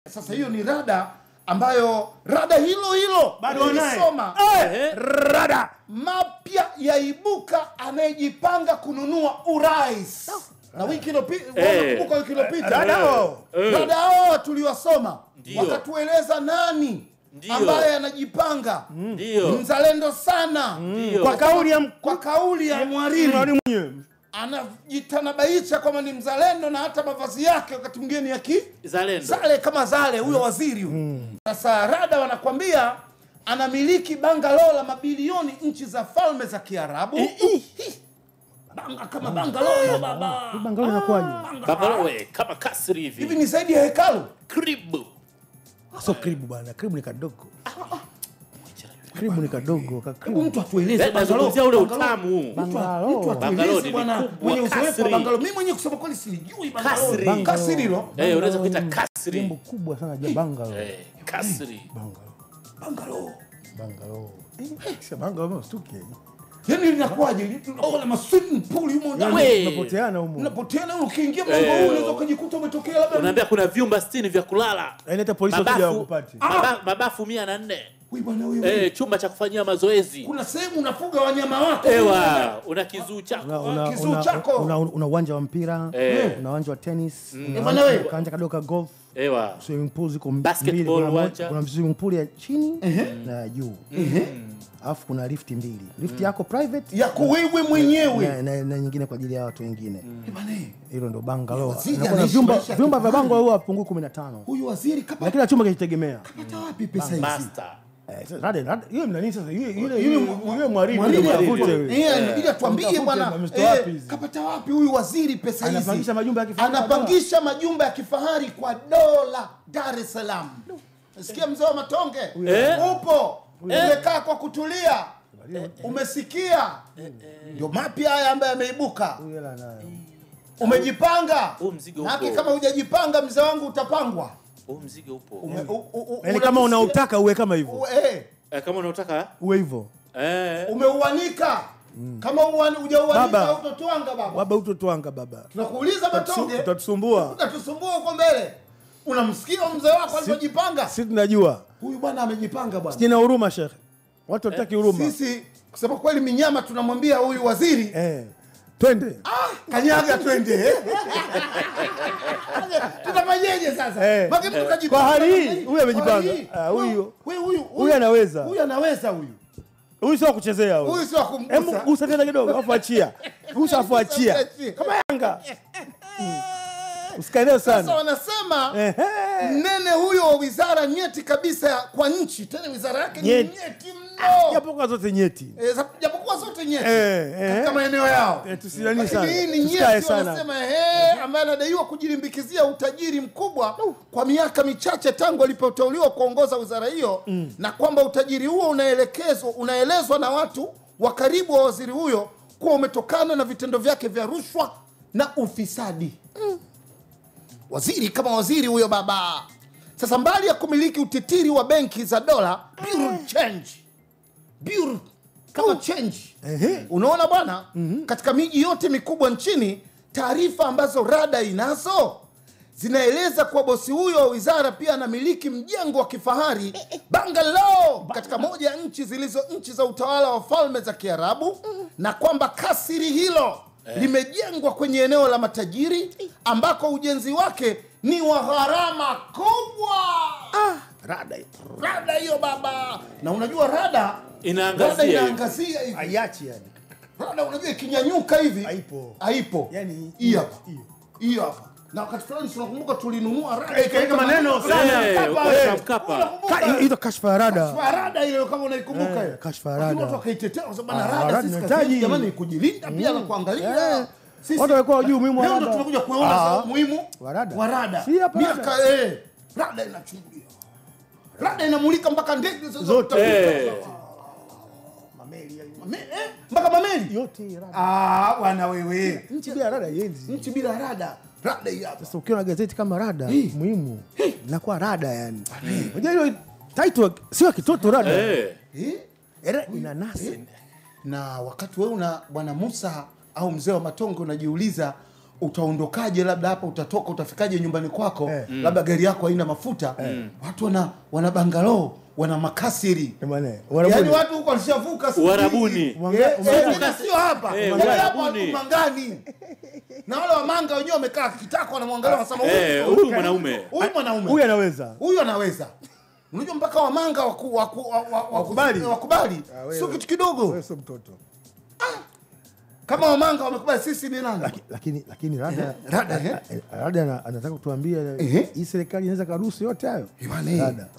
Sasa hiyo ni rada ambayo rada hilo bado wanasoma rada mapya yaibuka anayejipanga kununua urais. Na wiki iliyopita rada hao tuliwasoma wakatueleza nani ambaye anajipanga mzalendo sana kwa kauli ya Mwariri anajitanabaisha kama ni mzalendo na hata mavazi yake wakati mwingine ya zale kama zale huyo waziri. Sasa rada wanakwambia anamiliki bangalo la mabilioni nchi za falme za Kiarabu. Banga kama bangalo baba. Bangalo inakuwaje? Bangalo kama kasri hivi. Hivi ni zaidi ya hekalu. Kribu. Sio kribu bwana, kribu ni kadogo. Kribu ni kadogo, kribu mtu atueleze bangalo ule utamu. Mtu atueleze bwana mwenye uzoefu wa bangalo. Mimi mwenyewe kusema kweli sijui bangalo. Kasri hilo. Unaweza kuita kasri. Jambo kubwa sana ja bangalo. Kasri. Bangalo. Sasa bangalo mstuke. Yaani linakuaje? Ona maswim pool humo ndani. Unapoteana humo. Unapoteana ukiingia mlango huu unaweza kujikuta umetokea labda. Unaambia kuna vyumba 60 vya kulala. Yaani hata polisi wakija wakupate. Mabafu 104. Wewe bwana wewe. Chumba cha kufanyia mazoezi. Kuna sehemu unafuga wanyama wako. Una kizuu chako. Una uwanja wa mpira, una uwanja wa tennis, bwana wewe. Uwanja kadogo ka golf. Swimming pool ziko basketball uwanja. Kuna swimming pool ya chini na juu. Alafu kuna lift mbili. Lift yako private ya kuwewe mwenyewe na nyingine kwa ajili ya watu wengine. Hilo ndo bangalo. Na kuna vyumba vya bangalo huwa hapungu 15. Huyu waziri kama na kila chumba kinajitegemea. Kapata wapi pesa hizi? Master. Rada yule mnani sasa yule Mwariri avute wewe. Inabidi atuambie bwana kapata wapi huyu waziri pesa hizi? Anapangisha majumba ya kifahari. Anapangisha majumba ya kifahari kwa dola Dar es Salaam. Nasikia mzee wa Matonge. Upo. Umekaa kwa kutulia. Umesikia? Ndio mapya haya ambaye ameibuka. Umejipanga. Na kama hujajipanga mzee wangu utapangwa. Mzigo upo. Yaani kama unautaka uwe kama hivyo. Kama unautaka uwe hivyo. Umeuanika. Kama hujauanika utotwanga baba. Baba utotwanga baba. Tunakuuliza Matonge. Utatusumbua. Utatusumbua huko mbele. Unamsikia mzee wako alipojipanga? Sisi tunajua. Huyu bwana amejipanga bwana. Sina huruma Sheikh. Watu wataki huruma. Sisi kusema kweli minyama tunamwambia huyu waziri twende. Kanyaga twende. Tutafanyaje sasa? Maki mtu kajipanga. Kwa hali huyu amejipanga. Huyu anaweza. Huyu anaweza huyu. Huyu sio kuchezea huyu. Huyu sio kumgusa. Hebu gusa tena kidogo afu achia. Gusa afu achia. Kama Yanga. Usikaeneo sana. Sasa wanasema nene huyo wa wizara nyeti kabisa kwa nchi. Tena wizara yake ni nyeti mno. Japokuwa zote nyeti. Japokuwa zote nyeti. Katika maeneo yao. Tusilani sana. Hii ni nyeti wanasema ambaye anadaiwa kujilimbikizia utajiri mkubwa kwa miaka michache tangu alipoteuliwa kuongoza wizara hiyo na kwamba utajiri huo unaelezwa na watu wa karibu wa waziri huyo kuwa umetokana na vitendo vyake vya rushwa na ufisadi. Waziri kama waziri huyo baba. Sasa mbali ya kumiliki utitiri wa benki za dola, Bureau Change. Bureau kama change. Unaona bwana? Katika miji yote mikubwa nchini, taarifa ambazo rada inazo zinaeleza kwa bosi huyo wa wizara pia anamiliki mjengo wa kifahari bungalow katika moja ya nchi za utawala wa falme za Kiarabu na kwamba kasiri hilo limejengwa kwenye eneo la matajiri ambako ujenzi wake ni wa gharama kubwa. Rada hiyo baba. Na unajua rada inaangazia hivi. Ayachi yani. Rada unajua ikinyanyuka hivi haipo. Yani hii hapa. Na wakati fulani tunakumbuka tulinunua rada. Ikaika maneno sana. Mkapa. Hiyo kashfa rada. Kashfa rada ile kama unaikumbuka ile. Kashfa rada. Watu wakaitetea kwa sababu rada sisi kazi jamani kujilinda pia na kuangalia. Watu walikuwa wajui umuhimu wa rada. Leo tunakuja kuona umuhimu wa rada. Miaka rada inachungulia. Rada inamulika mpaka ndege zote. Mameli mpaka mameli yote rada. Bwana wewe. Nchi bila rada yenzi. Nchi bila rada. Rada hii hapa. Sasa ukiona gazeti kama rada muhimu inakuwa rada yani. Unajua hiyo title sio kitoto rada. Ina nasi. Na wakati wewe una bwana Musa au mzee wa Matonge unajiuliza utaondokaje, labda hapa utatoka, utafikaje nyumbani kwako, labda gari yako haina mafuta, watu wana bangalo, wana makasiri, yani watu huko walishavuka Uarabuni. Sio hapa, Uarabuni Mangani. Na wale wa Manga wenyewe wamekaa kitako wanamwangalia wanasema huyu mwanaume. Huyu anaweza. Unajua mpaka wa Manga wakubali. Sio kitu kidogo. Wewe sio mtoto. Kama wa Manga wamekubali, sisi ni nani? Lakini Rada anataka kutuambia hii serikali inaweza karuhusu yote hayo.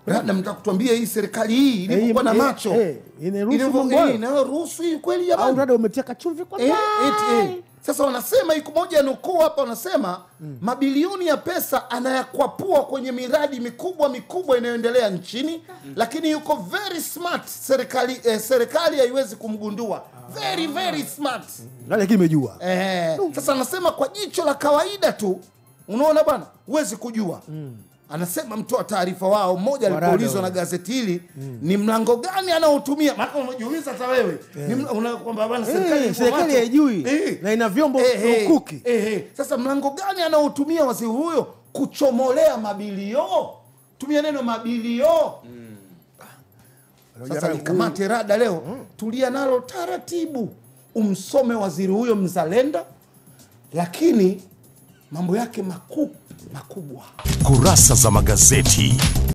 Rada mtaka kutuambia hii serikali hii ilipokuwa na macho. Inaruhusu kweli jamani. Au Rada umetia kachumvi kwa ndani. Sasa wanasema iko moja ya nukuu hapa, wanasema mabilioni ya pesa anayakwapua kwenye miradi mikubwa inayoendelea nchini, lakini yuko very smart. Serikali haiwezi kumgundua. Very smart. Lakini imejua. Sasa anasema kwa jicho la kawaida tu, unaona bwana, huwezi kujua. Anasema mtoa taarifa wao mmoja alipoulizwa na gazeti hili ni mlango gani anaotumia, maana unajiuliza hata wewe kwamba bwana serikali haijui na ina vyombo hukuki. Sasa mlango gani anaotumia waziri huyo kuchomolea mabilio? Tumia neno mabilio. Sasa nikamate Rada leo, tulia nalo taratibu, umsome waziri huyo mzalenda, lakini mambo yake makubwa. Kurasa za magazeti.